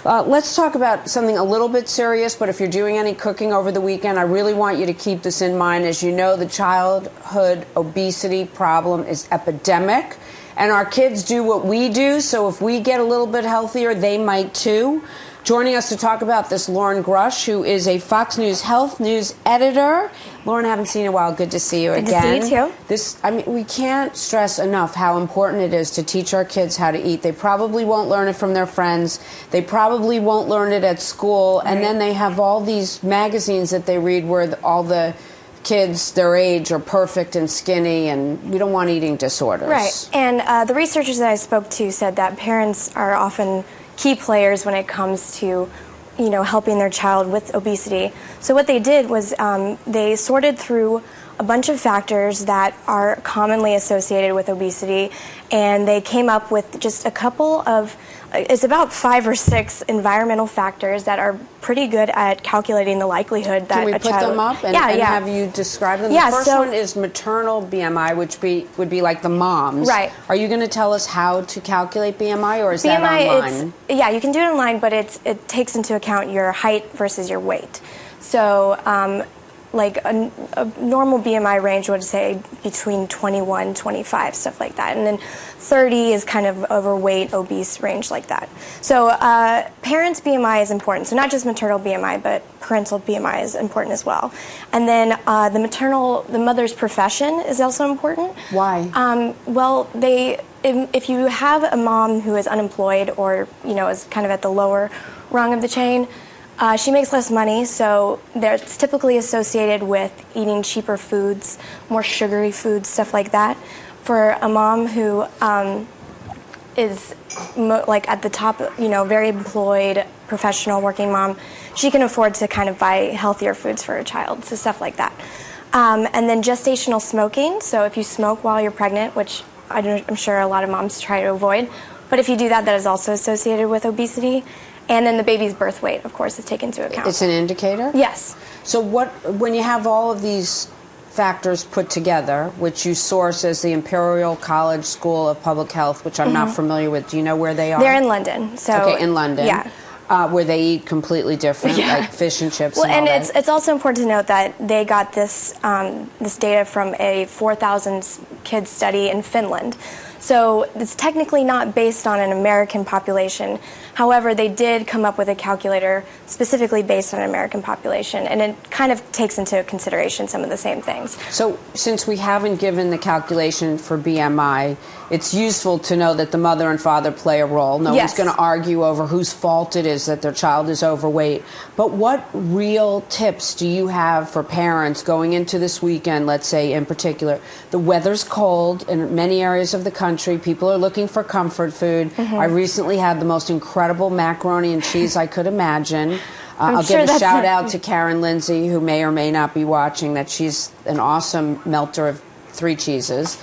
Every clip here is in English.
Let's talk about something a little bit serious, but if you're doing any cooking over the weekend, I really want you to keep this in mind. As you know, the childhood obesity problem is epidemic, and our kids do what we do, so if we get a little bit healthier, they might too. Joining us to talk about this, Lauren Grush, who is a Fox News Health News editor. Lauren, I haven't seen you in a while. Good to see you again. Good to see you too. We can't stress enough how important it is to teach our kids how to eat. They probably won't learn it from their friends. They probably won't learn it at school. Right. And then they have all these magazines that they read where all the kids their age are perfect and skinny, and we don't want eating disorders. Right. And the researchers that I spoke to said that parents are often key players when it comes to, helping their child with obesity. So what they did was they sorted through a bunch of factors that are commonly associated with obesity, and they came up with just a couple of, it's about 5 or 6 environmental factors that are pretty good at calculating the likelihood that a child... Can we put them up and have you describe them? Yeah, the first one is maternal BMI, which would be like the moms. Right. Are you going to tell us how to calculate BMI, or is that online? Yeah, you can do it online, but it takes into account your height versus your weight. So like a normal BMI range would say between 21, 25, stuff like that. And then 30 is kind of overweight, obese range like that. So parents' BMI is important. So not just maternal BMI, but parental BMI is important as well. And then the mother's profession is also important. Why? Well, if you have a mom who is unemployed or, is kind of at the lower rung of the chain, she makes less money, so it's typically associated with eating cheaper foods, more sugary foods, stuff like that. For a mom who is like at the top, very employed, professional, working mom, she can afford to kind of buy healthier foods for her child, so stuff like that. And then gestational smoking, so if you smoke while you're pregnant, which I'm sure a lot of moms try to avoid, but if you do that, that is also associated with obesity. And then the baby's birth weight, of course, is taken into account. It's an indicator? Yes. So when you have all of these factors put together, which you source as the Imperial College School of Public Health, which I'm not familiar with, do you know where they are? They're in London. Okay, in London. Yeah. Where they eat completely different, like fish and chips. Well, and it's also important to note that they got this data from a 4,000 kid study in Finland. So it's technically not based on an American population. However, they did come up with a calculator specifically based on an American population, and it kind of takes into consideration some of the same things. So since we haven't given the calculation for BMI, it's useful to know that the mother and father play a role. No one's going to argue over whose fault it is that their child is overweight. But what real tips do you have for parents going into this weekend, let's say in particular? The weather's cold in many areas of the country. People are looking for comfort food. I recently had the most incredible macaroni and cheese I could imagine. I'll give a shout out to Karen Lindsay, who may or may not be watching, that she's an awesome melter of 3 cheeses.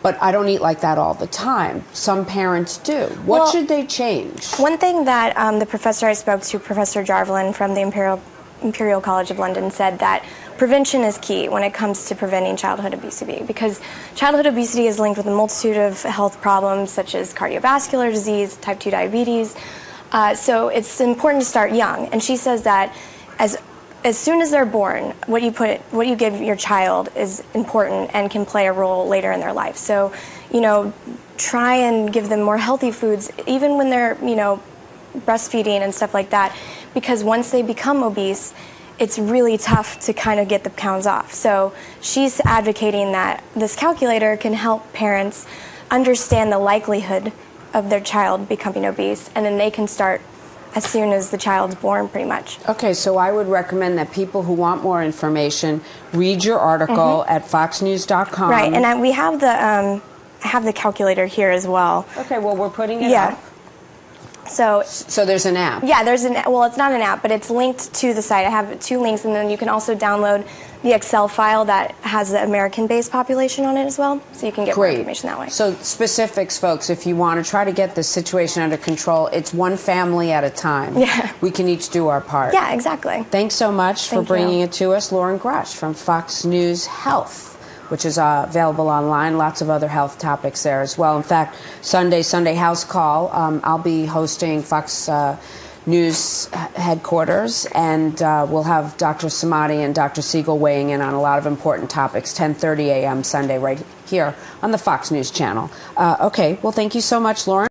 But I don't eat like that all the time. Some parents do. What should they change? One thing that the professor I spoke to, Professor Jarvelin from the Imperial College of London, said that prevention is key when it comes to preventing childhood obesity, because childhood obesity is linked with a multitude of health problems such as cardiovascular disease, type 2 diabetes. So it's important to start young. And she says that as soon as they're born, what you give your child is important and can play a role later in their life. So, try and give them more healthy foods, even when they're, breastfeeding and stuff like that, because once they become obese, it's really tough to kind of get the pounds off. So she's advocating that this calculator can help parents understand the likelihood of their child becoming obese, and then they can start as soon as the child's born, pretty much. Okay, so I would recommend that people who want more information read your article at foxnews.com. Right, and we have the calculator here as well. Okay, well, we're putting it up. So there's an app? Yeah, well, it's not an app, but it's linked to the site. I have 2 links, and then you can also download the Excel file that has the American-based population on it as well, so you can get more information that way. So specifics, folks, if you want to try to get this situation under control, it's one family at a time. Yeah. We can each do our part. Yeah, exactly. Thanks so much for bringing it to us. Lauren Grush from Fox News Health, which is available online. Lots of other health topics there as well. In fact, Sunday House Call, I'll be hosting Fox News headquarters, and we'll have Dr. Samadi and Dr. Siegel weighing in on a lot of important topics, 10:30 a.m. Sunday right here on the Fox News Channel. Okay, well, thank you so much, Lauren.